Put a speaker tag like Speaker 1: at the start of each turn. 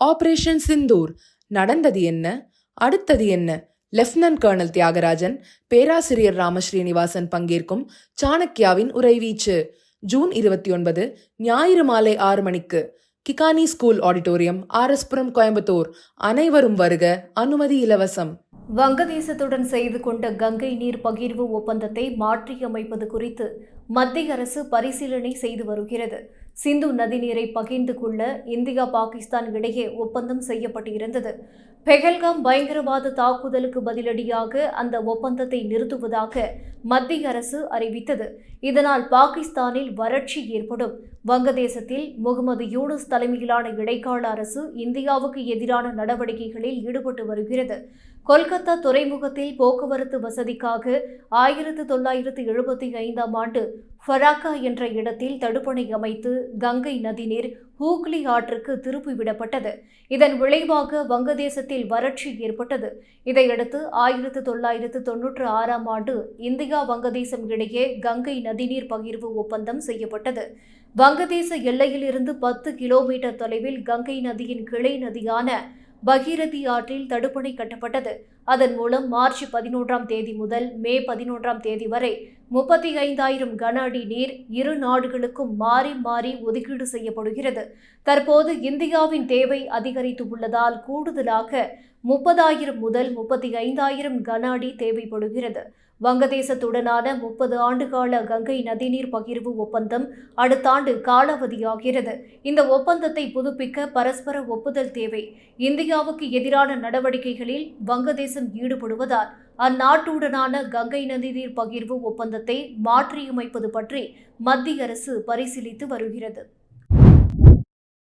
Speaker 1: Operation Sindoor நடந்தது என்ன, அடுத்தது என்ன? லெப்டினன்ட் கர்னல் தியாகராஜன், பேராசிரியர் ராமஸ்ரீனிவாசன் பங்கேற்கும் சாணக்யாவின் உரைவீச்சு. ஜூன் 29 ஞாயிறு மாலை 6 மணிக்கு கிகானி ஸ்கூல் ஆடிட்டோரியம், RS புரம், கோயம்புத்தூர். அனைவரும் வருக, அனுமதி இலவசம்.
Speaker 2: வங்கதேசத்துடன் செய்து கொண்ட கங்கை நீர் பகிர்வு ஒப்பந்தத்தை மாற்றியமைப்பது குறித்து மத்திய அரசு பரிசீலனை செய்து வருகிறது. சிந்து நதிநீரை பகிர்ந்து கொள்ள இந்தியா பாகிஸ்தான் இடையே ஒப்பந்தம் செய்யப்பட்டிருந்தது. பெஹல்காம் பயங்கரவாத தாக்குதலுக்கு பதிலடியாக அந்த ஒப்பந்தத்தை நிறுத்துவதாக மத்திய அரசு அறிவித்தது. இதனால் பாகிஸ்தானில் வறட்சி ஏற்படும். வங்கதேசத்தில் முகமது யூனுஸ் தலைமையிலான இடைக்கால அரசு இந்தியாவுக்கு எதிரான நடவடிக்கைகளில் ஈடுபட்டு வருகிறது. கொல்கத்தா துறைமுகத்தில் போக்குவரத்து வசதிக்காக 1975ஆம் ஆண்டு ஃபராக்கா என்ற இடத்தில் தடுப்பணை அமைத்து கங்கை நதிநீர் ஹூக்ளி ஆற்றுக்கு திருப்பிவிடப்பட்டது. இதன் விளைவாக வங்கதேசத்தில் வறட்சி ஏற்பட்டது. இதையடுத்து 1996ஆம் ஆண்டு இந்தியா வங்கதேசம் இடையே கங்கை நதிநீர் பகிர்வு ஒப்பந்தம் செய்யப்பட்டது. வங்கதேச எல்லையிலிருந்து 10 கிலோமீட்டர் தொலைவில் கங்கை நதியின் கிளை நதியான பகீரதி ஆற்றில் தடுப்பணை கட்டப்பட்டது. அதன் மூலம் மார்ச் 11ஆம் தேதி முதல் மே 11ஆம் தேதி வரை 35,000 கன அடி நீர் இரு நாடுகளுக்கும் மாறி மாறி ஒதுக்கீடு செய்யப்படுகிறது. தற்போது இந்தியாவின் தேவை அதிகரித்துள்ளதால் கூடுதலாக 30,000 முதல் 35,000 கன அடி தேவைப்படுகிறது. வங்கதேசத்துடனான 30 ஆண்டுகால கங்கை நதிநீர் பகிர்வு ஒப்பந்தம் அடுத்த ஆண்டு காலாவதியாகிறது. இந்த ஒப்பந்தத்தை புதுப்பிக்க பரஸ்பர ஒப்புதல் தேவை. இந்தியாவுக்கு எதிரான நடவடிக்கைகளில் வங்கதேசம் ஈடுபடுவதால் அந்நாட்டுடனான கங்கை நதிநீர் பகிர்வு ஒப்பந்தத்தை மாற்றியமைப்பது பற்றி மத்திய அரசு பரிசீலித்து வருகிறது.